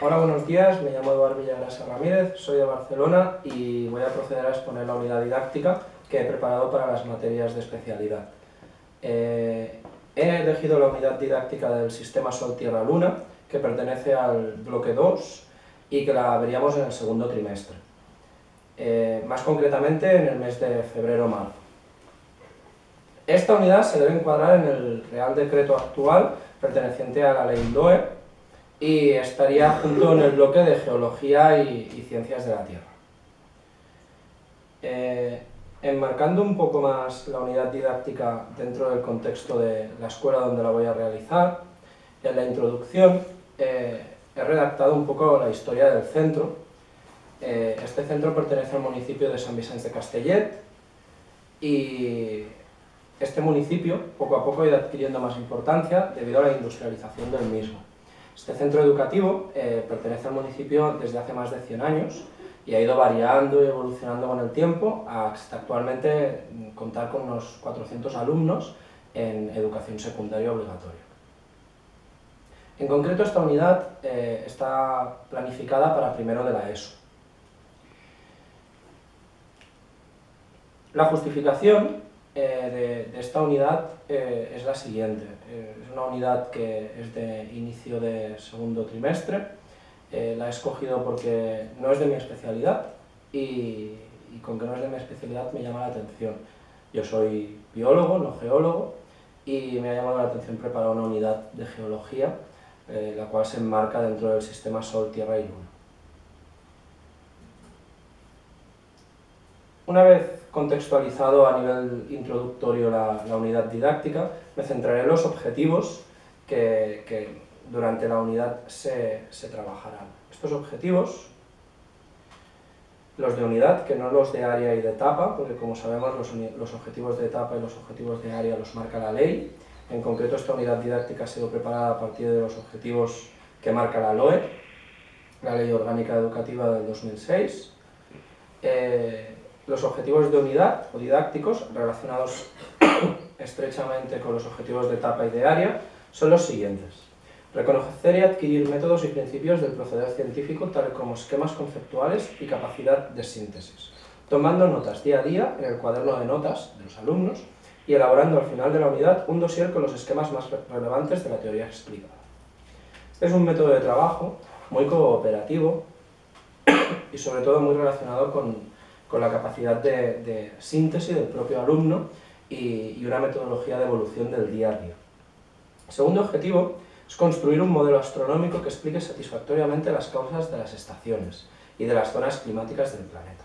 Hola, buenos días, me llamo Eduardo Villagrasa Ramírez, soy de Barcelona y voy a proceder a exponer la unidad didáctica que he preparado para las materias de especialidad. He elegido la unidad didáctica del sistema Sol-Tierra-Luna, que pertenece al bloque 2 y que la veríamos en el segundo trimestre, más concretamente en el mes de febrero-marzo. Esta unidad se debe encuadrar en el Real Decreto actual perteneciente a la Ley LOE y estaría junto en el bloque de Geología y Ciencias de la Tierra. Enmarcando un poco más la unidad didáctica dentro del contexto de la escuela donde la voy a realizar, en la introducción he redactado un poco la historia del centro. Este centro pertenece al municipio de Sant Vicenç de Castellet y este municipio poco a poco ha ido adquiriendo más importancia debido a la industrialización del mismo. Este centro educativo pertenece al municipio desde hace más de 100 años y ha ido variando y evolucionando con el tiempo hasta actualmente contar con unos 400 alumnos en educación secundaria obligatoria. En concreto, esta unidad está planificada para primero de la ESO. La justificación de esta unidad es la siguiente. Es una unidad que es de inicio de segundo trimestre. La he escogido porque no es de mi especialidad y con que no es de mi especialidad me llama la atención. Yo soy biólogo, no geólogo, y me ha llamado la atención preparar una unidad de geología, la cual se enmarca dentro del sistema Sol, Tierra y Luna. Una vez contextualizado a nivel introductorio la unidad didáctica, me centraré en los objetivos que durante la unidad se trabajarán. Estos objetivos, los de unidad, que no los de área y de etapa, porque como sabemos los objetivos de etapa y los objetivos de área los marca la ley. En concreto, esta unidad didáctica ha sido preparada a partir de los objetivos que marca la LOE, la Ley Orgánica Educativa del 2006. Los objetivos de unidad o didácticos relacionados estrechamente con los objetivos de etapa y de área son los siguientes: reconocer y adquirir métodos y principios del proceder científico, tal como esquemas conceptuales y capacidad de síntesis, tomando notas día a día en el cuaderno de notas de los alumnos y elaborando al final de la unidad un dossier con los esquemas más relevantes de la teoría explicada. Este es un método de trabajo muy cooperativo y sobre todo muy relacionado con la capacidad de síntesis del propio alumno y una metodología de evolución del día a día. El segundo objetivo es construir un modelo astronómico que explique satisfactoriamente las causas de las estaciones y de las zonas climáticas del planeta.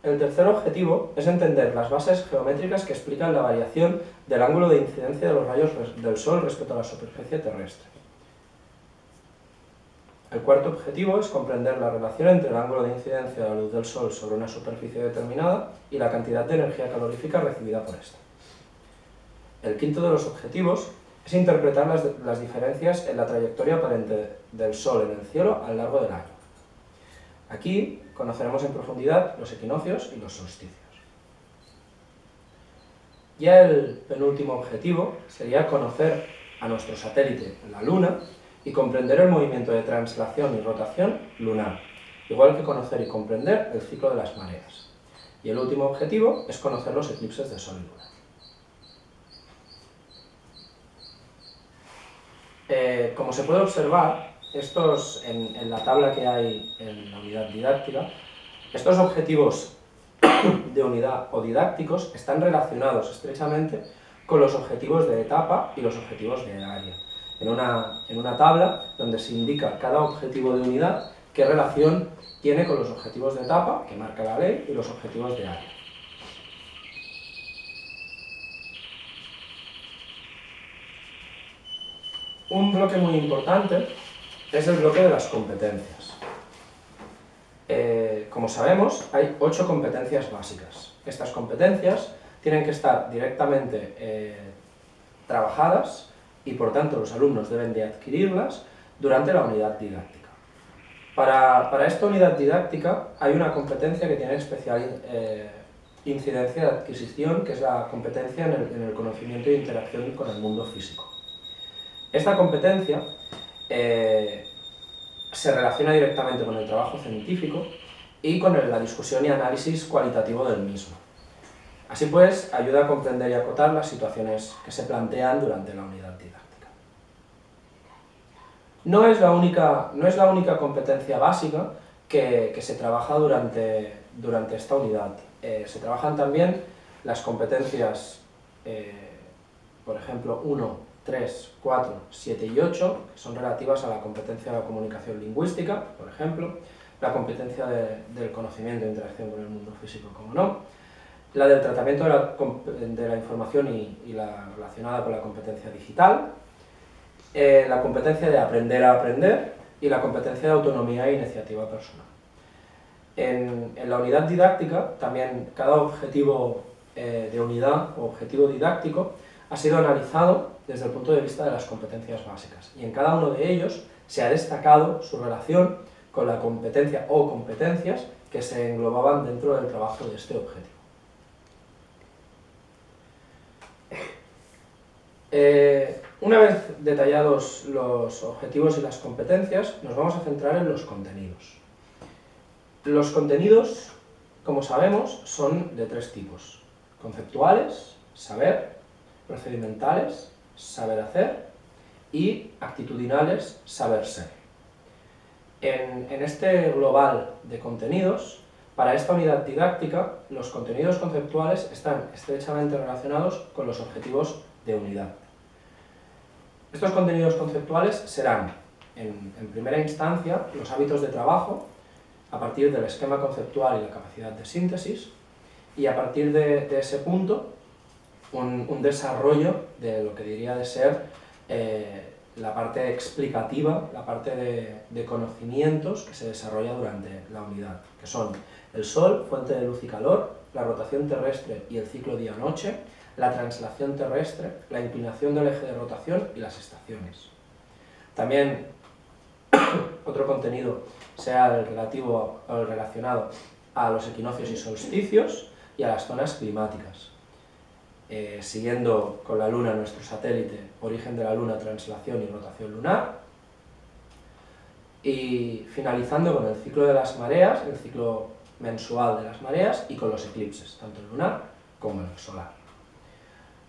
El tercer objetivo es entender las bases geométricas que explican la variación del ángulo de incidencia de los rayos del Sol respecto a la superficie terrestre. El cuarto objetivo es comprender la relación entre el ángulo de incidencia de la luz del Sol sobre una superficie determinada y la cantidad de energía calorífica recibida por esta. El quinto de los objetivos es interpretar las diferencias en la trayectoria aparente del Sol en el cielo a lo largo del año. Aquí conoceremos en profundidad los equinoccios y los solsticios. Ya el penúltimo objetivo sería conocer a nuestro satélite, la Luna, y comprender el movimiento de translación y rotación lunar, igual que conocer y comprender el ciclo de las mareas. Y el último objetivo es conocer los eclipses de Sol y Luna. Como se puede observar, en la tabla que hay en la unidad didáctica, estos objetivos de unidad o didácticos están relacionados estrechamente con los objetivos de etapa y los objetivos de área. En una tabla donde se indica cada objetivo de unidad qué relación tiene con los objetivos de etapa, que marca la ley, y los objetivos de área. Un bloque muy importante es el bloque de las competencias. Como sabemos, hay 8 competencias básicas. Estas competencias tienen que estar directamente trabajadas y por tanto los alumnos deben de adquirirlas durante la unidad didáctica. Para esta unidad didáctica hay una competencia que tiene especial incidencia de adquisición, que es la competencia en el conocimiento e interacción con el mundo físico. Esta competencia se relaciona directamente con el trabajo científico y con la discusión y análisis cualitativo del mismo. Así pues, ayuda a comprender y acotar las situaciones que se plantean durante la unidad didáctica. No es la única competencia básica que se trabaja durante esta unidad. Se trabajan también las competencias, por ejemplo, 1, 3, 4, 7 y 8, que son relativas a la competencia de la comunicación lingüística, por ejemplo, la competencia del conocimiento e interacción con el mundo físico, como no, la del tratamiento de la información y la relacionada con la competencia digital, la competencia de aprender a aprender y la competencia de autonomía e iniciativa personal. En la unidad didáctica, también cada objetivo de unidad o objetivo didáctico ha sido analizado desde el punto de vista de las competencias básicas, y en cada uno de ellos se ha destacado su relación con la competencia o competencias que se englobaban dentro del trabajo de este objetivo. Una vez detallados los objetivos y las competencias, nos vamos a centrar en los contenidos. Los contenidos, como sabemos, son de tres tipos: conceptuales, saber; procedimentales, saber hacer; y actitudinales, saber ser. En este global de contenidos, para esta unidad didáctica, los contenidos conceptuales están estrechamente relacionados con los objetivos de unidad. Estos contenidos conceptuales serán, en primera instancia, los hábitos de trabajo, a partir del esquema conceptual y la capacidad de síntesis, y a partir de ese punto, un desarrollo de lo que diría de ser la parte explicativa, la parte de conocimientos que se desarrolla durante la unidad, que son el Sol, fuente de luz y calor, la rotación terrestre y el ciclo día-noche, la translación terrestre, la inclinación del eje de rotación y las estaciones. También otro contenido sea el relativo o el relacionado a los equinoccios y solsticios y a las zonas climáticas. Siguiendo con la Luna, nuestro satélite, origen de la Luna, translación y rotación lunar. Y finalizando con el ciclo de las mareas, el ciclo mensual de las mareas, y con los eclipses, tanto el lunar como el solar.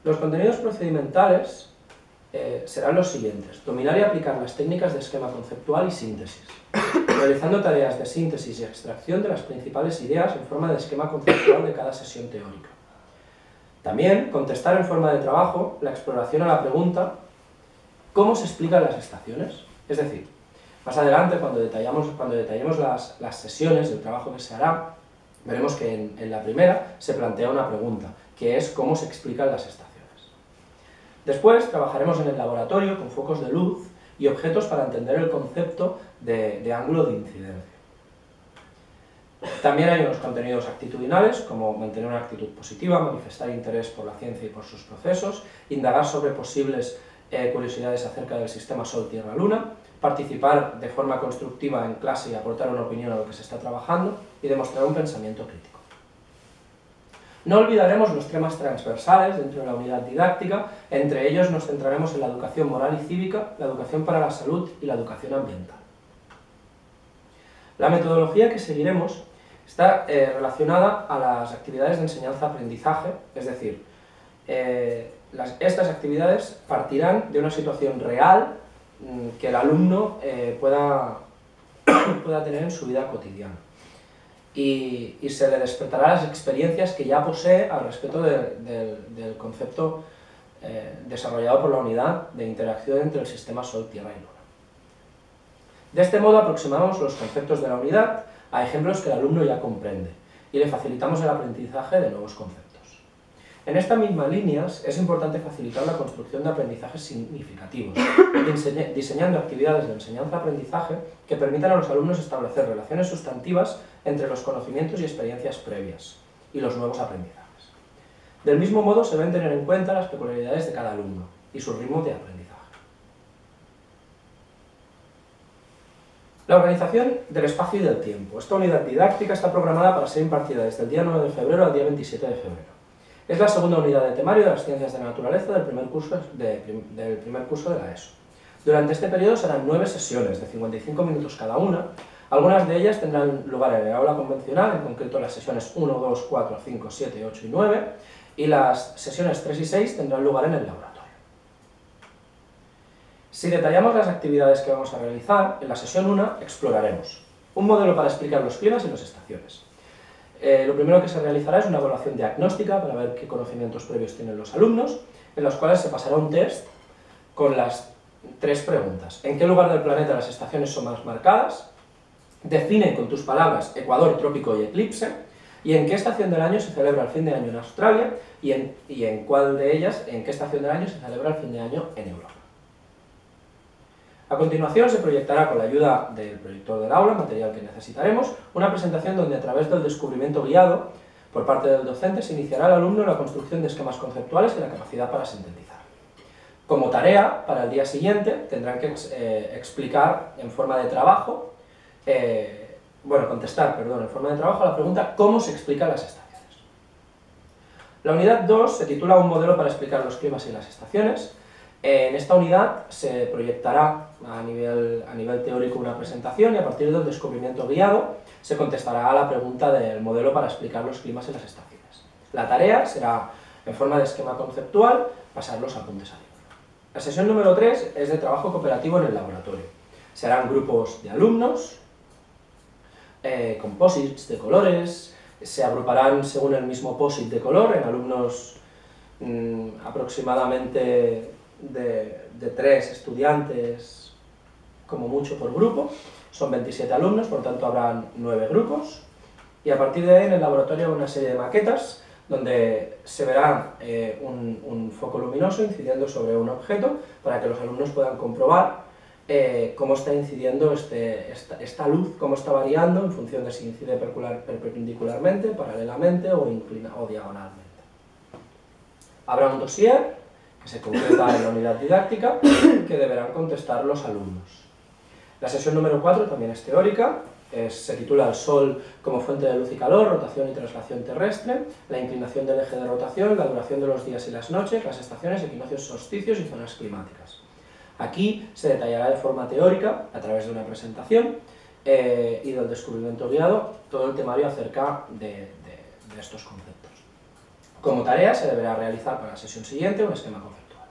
Los contenidos procedimentales serán los siguientes: dominar y aplicar las técnicas de esquema conceptual y síntesis, realizando tareas de síntesis y extracción de las principales ideas en forma de esquema conceptual de cada sesión teórica. También contestar en forma de trabajo la exploración a la pregunta ¿cómo se explican las estaciones? Es decir, más adelante, cuando detallemos las sesiones del trabajo que se hará, veremos que en la primera se plantea una pregunta, que es ¿cómo se explican las estaciones? Después trabajaremos en el laboratorio con focos de luz y objetos para entender el concepto de ángulo de incidencia. También hay unos contenidos actitudinales, como mantener una actitud positiva, manifestar interés por la ciencia y por sus procesos, indagar sobre posibles curiosidades acerca del sistema Sol-Tierra-Luna, participar de forma constructiva en clase y aportar una opinión a lo que se está trabajando, y demostrar un pensamiento crítico. No olvidaremos los temas transversales dentro de la unidad didáctica. Entre ellos nos centraremos en la educación moral y cívica, la educación para la salud y la educación ambiental. La metodología que seguiremos está relacionada a las actividades de enseñanza-aprendizaje, es decir, estas actividades partirán de una situación real que el alumno pueda tener en su vida cotidiana. Y se le despertará las experiencias que ya posee al respecto del concepto desarrollado por la unidad de interacción entre el sistema Sol, Tierra y Luna. De este modo aproximamos los conceptos de la unidad a ejemplos que el alumno ya comprende y le facilitamos el aprendizaje de nuevos conceptos. En esta misma línea es importante facilitar la construcción de aprendizajes significativos, diseñando actividades de enseñanza-aprendizaje que permitan a los alumnos establecer relaciones sustantivas entre los conocimientos y experiencias previas y los nuevos aprendizajes. Del mismo modo, se deben tener en cuenta las peculiaridades de cada alumno y su ritmo de aprendizaje. La organización del espacio y del tiempo. Esta unidad didáctica está programada para ser impartida desde el día 9 de febrero al día 27 de febrero. Es la segunda unidad de temario de las ciencias de la naturaleza del primer curso de la ESO. Durante este periodo serán 9 sesiones de 55 minutos cada una. Algunas de ellas tendrán lugar en el aula convencional, en concreto las sesiones 1, 2, 4, 5, 7, 8 y 9, y las sesiones 3 y 6 tendrán lugar en el laboratorio. Si detallamos las actividades que vamos a realizar, en la sesión 1 exploraremos un modelo para explicar los climas y las estaciones. Lo primero que se realizará es una evaluación diagnóstica para ver qué conocimientos previos tienen los alumnos, en los cuales se pasará un test con las 3 preguntas. ¿En qué lugar del planeta las estaciones son más marcadas? Define con tus palabras ecuador, trópico y eclipse. ¿Y en qué estación del año se celebra el fin de año en Australia? ¿Y en cuál de ellas, en qué estación del año se celebra el fin de año en Europa? A continuación se proyectará con la ayuda del proyector del aula, material que necesitaremos, una presentación donde a través del descubrimiento guiado por parte del docente se iniciará al alumno la construcción de esquemas conceptuales y la capacidad para sintetizar. Como tarea, para el día siguiente tendrán que explicar en forma de trabajo, contestar en forma de trabajo a la pregunta ¿cómo se explican las estaciones? La unidad 2 se titula Un modelo para explicar los climas y las estaciones. En esta unidad se proyectará a nivel teórico una presentación y a partir del descubrimiento guiado se contestará a la pregunta del modelo para explicar los climas y las estaciones. La tarea será, en forma de esquema conceptual, pasar los apuntes al libro. La sesión número 3 es de trabajo cooperativo en el laboratorio. Se harán grupos de alumnos, con posits de colores, se agruparán según el mismo posit de color en alumnos aproximadamente de 3 estudiantes como mucho por grupo. Son 27 alumnos, por tanto habrán 9 grupos, y a partir de ahí en el laboratorio una serie de maquetas donde se verá un foco luminoso incidiendo sobre un objeto para que los alumnos puedan comprobar cómo está incidiendo esta luz, cómo está variando en función de si incide perpendicularmente, paralelamente o diagonalmente. Habrá un dossier que se concreta en la unidad didáctica que deberán contestar los alumnos. La sesión número 4 también es teórica, se titula El Sol como fuente de luz y calor, rotación y traslación terrestre, la inclinación del eje de rotación, la duración de los días y las noches, las estaciones, equinoccios, solsticios y zonas climáticas. Aquí se detallará de forma teórica, a través de una presentación y del descubrimiento guiado, todo el temario acerca de estos conceptos. Como tarea se deberá realizar para la sesión siguiente un esquema conceptual.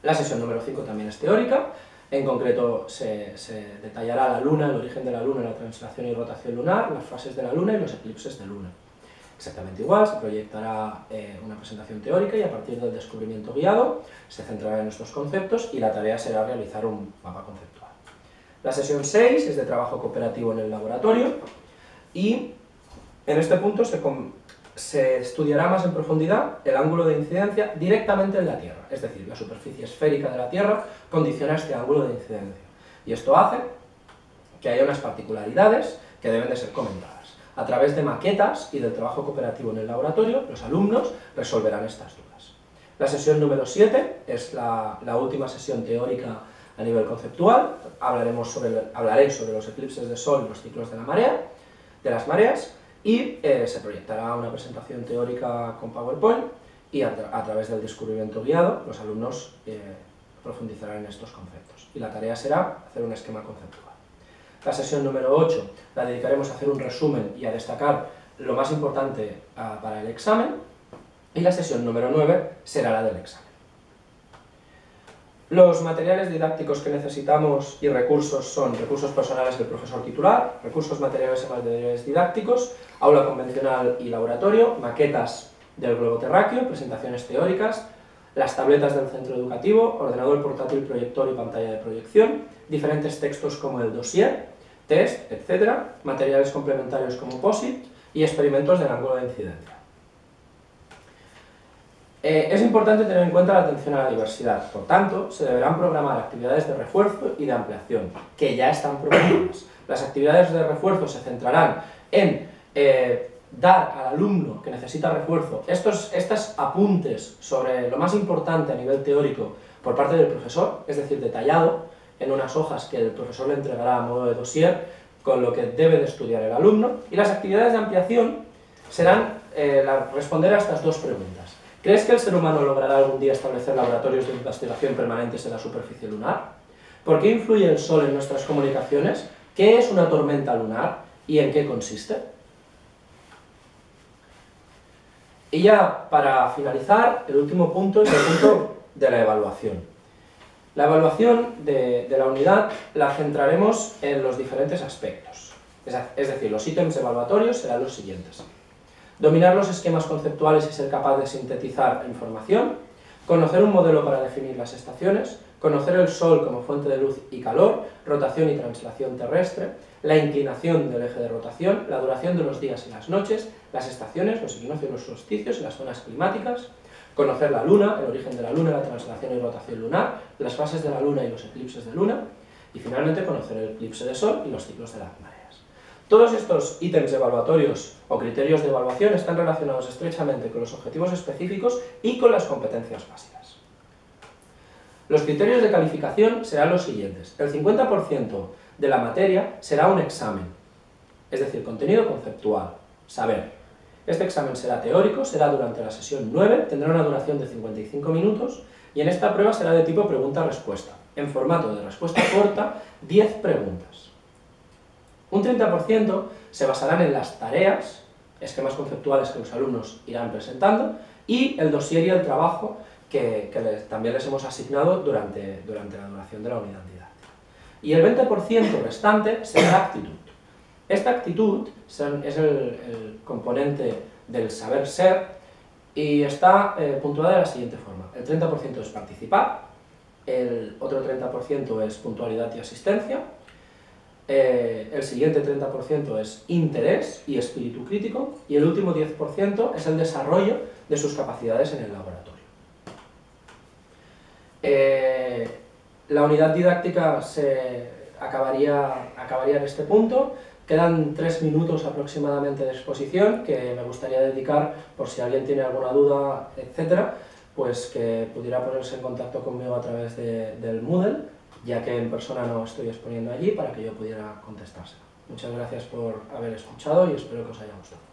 La sesión número 5 también es teórica, en concreto se detallará la luna, el origen de la luna, la translación y rotación lunar, las fases de la luna y los eclipses de luna. Exactamente igual, se proyectará una presentación teórica y a partir del descubrimiento guiado se centrará en estos conceptos y la tarea será realizar un mapa conceptual. La sesión 6 es de trabajo cooperativo en el laboratorio y en este punto se estudiará más en profundidad el ángulo de incidencia directamente en la Tierra, es decir, la superficie esférica de la Tierra condiciona este ángulo de incidencia y esto hace que haya unas particularidades que deben de ser comentadas. A través de maquetas y del trabajo cooperativo en el laboratorio, los alumnos resolverán estas dudas. La sesión número 7 es la última sesión teórica a nivel conceptual. Hablaré sobre los eclipses de sol y los ciclos de las mareas, y se proyectará una presentación teórica con PowerPoint y a través del descubrimiento guiado los alumnos profundizarán en estos conceptos. Y la tarea será hacer un esquema conceptual. La sesión número 8 la dedicaremos a hacer un resumen y a destacar lo más importante para el examen, y la sesión número 9 será la del examen. Los materiales didácticos que necesitamos y recursos son recursos personales del profesor titular, recursos materiales y materiales didácticos, aula convencional y laboratorio, maquetas del globo terráqueo, presentaciones teóricas, las tabletas del centro educativo, ordenador portátil, proyector y pantalla de proyección, diferentes textos como el dossier, test, etc., materiales complementarios como POSIT y experimentos del ángulo de incidencia. Es importante tener en cuenta la atención a la diversidad, por tanto, se deberán programar actividades de refuerzo y de ampliación, que ya están programadas. Las actividades de refuerzo se centrarán en dar al alumno que necesita refuerzo estos apuntes sobre lo más importante a nivel teórico por parte del profesor, es decir, detallado en unas hojas que el profesor le entregará a modo de dossier con lo que debe de estudiar el alumno, y las actividades de ampliación serán responder a estas dos preguntas. ¿Crees que el ser humano logrará algún día establecer laboratorios de investigación permanentes en la superficie lunar? ¿Por qué influye el Sol en nuestras comunicaciones? ¿Qué es una tormenta lunar y en qué consiste? Y ya para finalizar, el último punto es el punto de la evaluación. La evaluación de la unidad la centraremos en los diferentes aspectos. Es decir, los ítems evaluatorios serán los siguientes: dominar los esquemas conceptuales y ser capaz de sintetizar información, conocer un modelo para definir las estaciones, conocer el Sol como fuente de luz y calor, rotación y translación terrestre, la inclinación del eje de rotación, la duración de los días y las noches, las estaciones, los equinoccios, los solsticios y las zonas climáticas, conocer la Luna, el origen de la Luna, la translación y rotación lunar, las fases de la Luna y los eclipses de Luna, y finalmente conocer el eclipse de Sol y los ciclos de las mareas. Todos estos ítems evaluatorios o criterios de evaluación están relacionados estrechamente con los objetivos específicos y con las competencias básicas. Los criterios de calificación serán los siguientes: el 50% de la materia será un examen, es decir, contenido conceptual, saber. Este examen será teórico, será durante la sesión 9, tendrá una duración de 55 minutos y en esta prueba será de tipo pregunta-respuesta, en formato de respuesta corta, 10 preguntas. Un 30% se basarán en las tareas, esquemas conceptuales que los alumnos irán presentando, y el dossier y el trabajo que también les hemos asignado durante la duración de la unidad didáctica. Y el 20% restante será actitud. Esta actitud es el componente del saber ser y está puntuada de la siguiente forma: el 30% es participar, el otro 30% es puntualidad y asistencia, el siguiente 30% es interés y espíritu crítico, y el último 10% es el desarrollo de sus capacidades en el laboratorio. La unidad didáctica se acabaría en este punto. Quedan 3 minutos aproximadamente de exposición que me gustaría dedicar, por si alguien tiene alguna duda, etcétera, pues que pudiera ponerse en contacto conmigo a través del Moodle, ya que en persona no estoy exponiendo allí, para que yo pudiera contestárselo. Muchas gracias por haber escuchado y espero que os haya gustado.